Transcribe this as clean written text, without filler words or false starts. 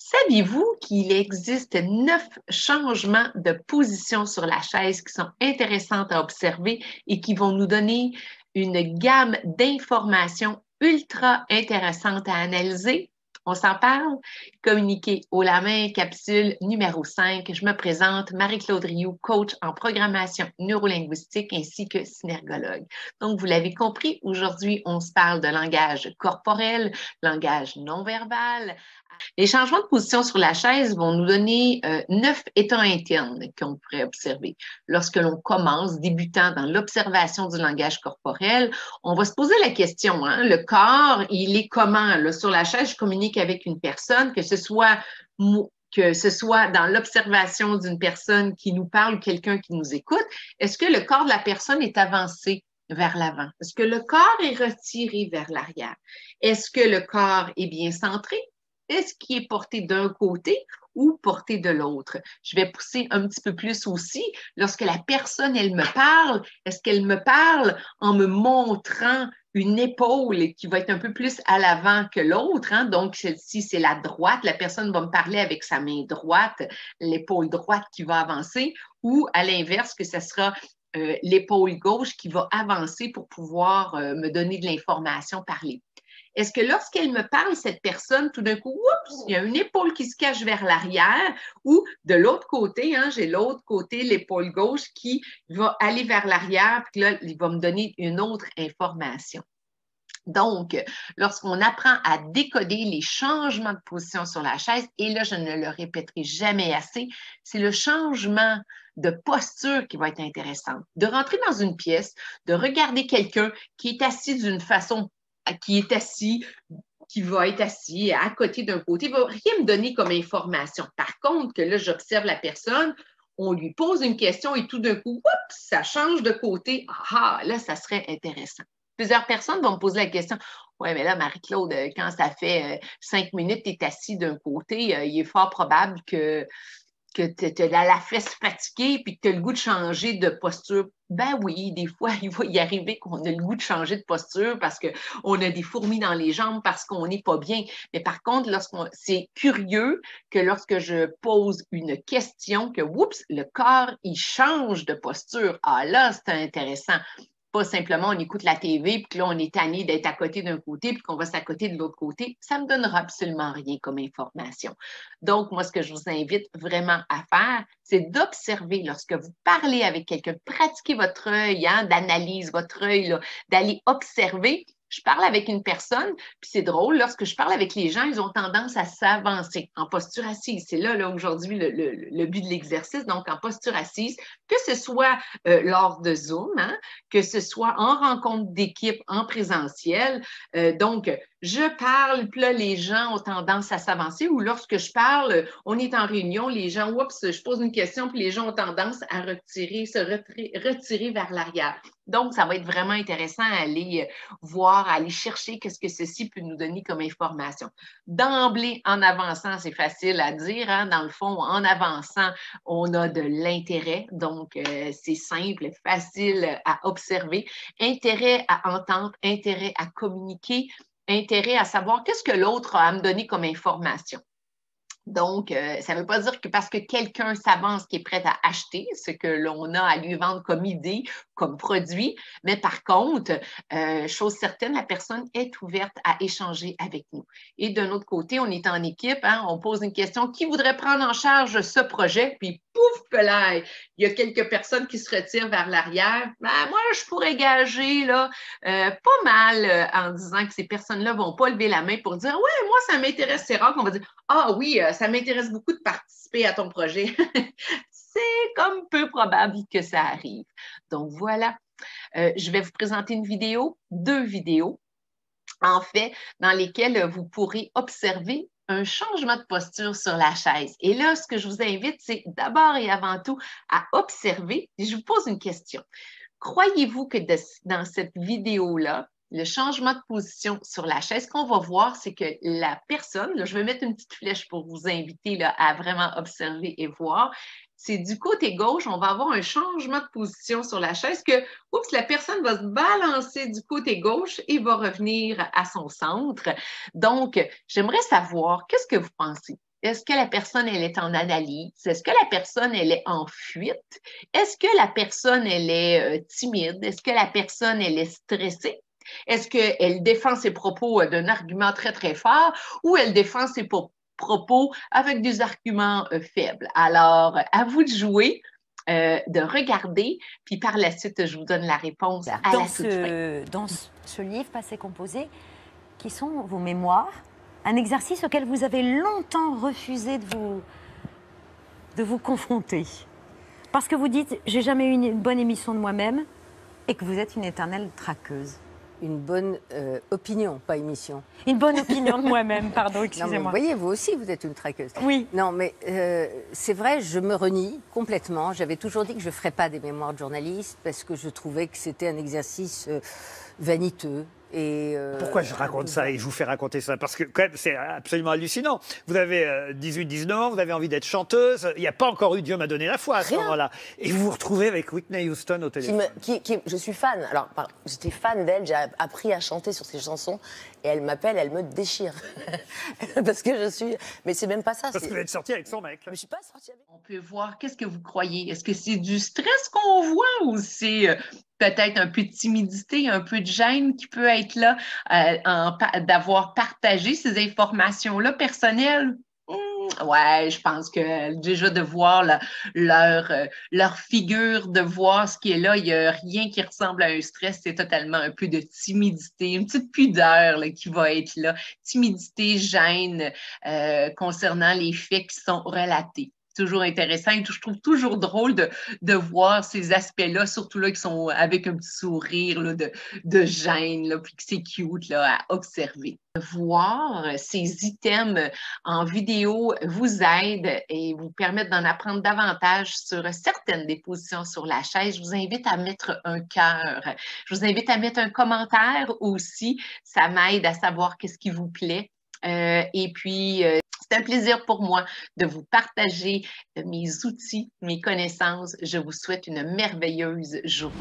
Saviez-vous qu'il existe 9 changements de position sur la chaise qui sont intéressants à observer et qui vont nous donner une gamme d'informations ultra intéressantes à analyser? On s'en parle? Communiquer haut la main, capsule numéro 5. Je me présente, Marie-Claude Rioux, coach en programmation neurolinguistique ainsi que synergologue. Donc, vous l'avez compris, aujourd'hui, on se parle de langage corporel, langage non verbal. Les changements de position sur la chaise vont nous donner 9 états internes qu'on pourrait observer. Lorsque l'on commence, débutant dans l'observation du langage corporel, on va se poser la question, hein, le corps, il est comment? Là, sur la chaise, je communique avec une personne, que ce soit dans l'observation d'une personne qui nous parle ou quelqu'un qui nous écoute, est-ce que le corps de la personne est avancé vers l'avant? Est-ce que le corps est retiré vers l'arrière? Est-ce que le corps est bien centré? Est-ce qu'il est porté d'un côté ou porté de l'autre? Je vais pousser un petit peu plus aussi. Lorsque la personne, elle me parle, est-ce qu'elle me parle en me montrant une épaule qui va être un peu plus à l'avant que l'autre, hein? Donc, celle-ci, c'est la droite. La personne va me parler avec sa main droite, l'épaule droite qui va avancer, ou à l'inverse, que ce sera l'épaule gauche qui va avancer pour pouvoir me donner de l'information parler. Est-ce que lorsqu'elle me parle, cette personne, tout d'un coup, oups, il y a une épaule qui se cache vers l'arrière ou de l'autre côté, hein, j'ai l'autre côté, l'épaule gauche qui va aller vers l'arrière, puis là, il va me donner une autre information. Donc, lorsqu'on apprend à décoder les changements de position sur la chaise, et là, je ne le répéterai jamais assez, c'est le changement de posture qui va être intéressant. De rentrer dans une pièce, de regarder quelqu'un qui est assis d'une façon qui va être assis à côté d'un côté, il ne va rien me donner comme information. Par contre, que là, j'observe la personne, on lui pose une question et tout d'un coup, oups, ça change de côté. Ah, là, ça serait intéressant. Plusieurs personnes vont me poser la question, oui, mais là, Marie-Claude, quand ça fait 5 minutes, tu es assis d'un côté, il est fort probable que tu as la fesse fatiguée puis que tu as le goût de changer de posture. Ben oui, des fois, il va y arriver qu'on a le goût de changer de posture parce qu'on a des fourmis dans les jambes, parce qu'on n'est pas bien. Mais par contre, c'est curieux que lorsque je pose une question, que, oups, le corps, il change de posture. Ah là, c'est intéressant. Pas simplement on écoute la TV, puis que là, on est tanné d'être à côté d'un côté, puis qu'on va s'accoter de l'autre côté. Ça ne me donnera absolument rien comme information. Donc, moi, ce que je vous invite vraiment à faire, c'est d'observer lorsque vous parlez avec quelqu'un, pratiquer votre œil, hein, d'analyse, votre œil, d'aller observer. Je parle avec une personne, puis c'est drôle, lorsque je parle avec les gens, ils ont tendance à s'avancer en posture assise. C'est là aujourd'hui, le but de l'exercice, donc en posture assise, que ce soit lors de Zoom, hein, que ce soit en rencontre d'équipe, en présentiel. Donc, je parle, puis là, les gens ont tendance à s'avancer, ou lorsque je parle, on est en réunion, les gens, oups, je pose une question, puis les gens ont tendance à retirer vers l'arrière. Donc, ça va être vraiment intéressant à aller voir, à aller chercher qu'est-ce que ceci peut nous donner comme information. D'emblée, en avançant, c'est facile à dire, hein, dans le fond, en avançant, on a de l'intérêt, donc c'est simple, facile à observer, intérêt à entendre, intérêt à communiquer, intérêt à savoir qu'est-ce que l'autre a à me donner comme information. Donc, ça ne veut pas dire que parce que quelqu'un s'avance qui est prêt à acheter ce que l'on a à lui vendre comme idée, comme produit, mais par contre, chose certaine, la personne est ouverte à échanger avec nous. Et d'un autre côté, on est en équipe, hein, on pose une question, qui voudrait prendre en charge ce projet? Puis, pouf, là, il y a quelques personnes qui se retirent vers l'arrière. Ben, moi, je pourrais gager là, pas mal en disant que ces personnes-là ne vont pas lever la main pour dire, ouais, moi, ça m'intéresse. C'est rare qu'on va dire, ah oui, ça m'intéresse beaucoup de participer à ton projet. C'est comme peu probable que ça arrive. Donc voilà, je vais vous présenter une vidéo, 2 vidéos, en fait, dans lesquelles vous pourrez observer un changement de posture sur la chaise. Et là, ce que je vous invite, c'est d'abord et avant tout à observer. Et je vous pose une question. Croyez-vous que dans cette vidéo-là, le changement de position sur la chaise, ce qu'on va voir, c'est que la personne, là, je vais mettre une petite flèche pour vous inviter là, à vraiment observer et voir, c'est du côté gauche, on va avoir un changement de position sur la chaise que, oups, la personne va se balancer du côté gauche et va revenir à son centre. Donc, j'aimerais savoir, qu'est-ce que vous pensez? Est-ce que la personne, elle est en analyse? Est-ce que la personne, elle est en fuite? Est-ce que la personne, elle est timide? Est-ce que la personne, elle est stressée? Est-ce qu'elle défend ses propos d'un argument très, très fort ou elle défend ses propos avec des arguments faibles? Alors, à vous de jouer, de regarder, puis par la suite, je vous donne la réponse à la toute fin. Dans ce livre, Passé composé, qui sont vos mémoires, un exercice auquel vous avez longtemps refusé de vous confronter. Parce que vous dites, j'ai jamais eu une bonne émission de moi-même, et que vous êtes une éternelle traqueuse. Une bonne opinion, pas émission. Une bonne opinion de moi-même, pardon, Non, mais excusez-moi. vous voyez, vous aussi, vous êtes une traqueuse. Oui. Non, mais c'est vrai, je me renie complètement. J'avais toujours dit que je ne ferais pas des mémoires de journaliste parce que je trouvais que c'était un exercice vaniteux. Et Pourquoi je raconte ça et je vous fais raconter ça? Parce que quand même, c'est absolument hallucinant. Vous avez 18-19 ans, vous avez envie d'être chanteuse. Il n'y a pas encore eu Dieu m'a donné la foi à ce moment-là. Et vous vous retrouvez avec Whitney Houston au téléphone. Je suis fan. Alors, j'étais fan d'elle, j'ai appris à chanter sur ses chansons. Et elle m'appelle, elle me déchire. Parce que je suis... Mais c'est même pas ça. Parce que vous êtes sortie avec son mec. Mais je suis pas sortie avec... On peut voir, qu'est-ce que vous croyez? Est-ce que c'est du stress qu'on voit ou c'est peut-être un peu de timidité, un peu de gêne qui peut être là d'avoir partagé ces informations-là personnelles? Ouais, je pense que déjà de voir leur figure, de voir ce qui est là, il n'y a rien qui ressemble à un stress, c'est totalement un peu de timidité, une petite pudeur là, qui va être là. Timidité, gêne concernant les faits qui sont relatés. Toujours intéressant et je trouve toujours drôle de voir ces aspects-là, surtout là qui sont avec un petit sourire là, de gêne, là, puis que c'est cute là, à observer. Voir ces items en vidéo vous aide et vous permettent d'en apprendre davantage sur certaines des positions sur la chaise. Je vous invite à mettre un cœur. Je vous invite à mettre un commentaire aussi. Ça m'aide à savoir qu'est-ce qui vous plaît. Et puis, c'est un plaisir pour moi de vous partager mes outils, mes connaissances. Je vous souhaite une merveilleuse journée.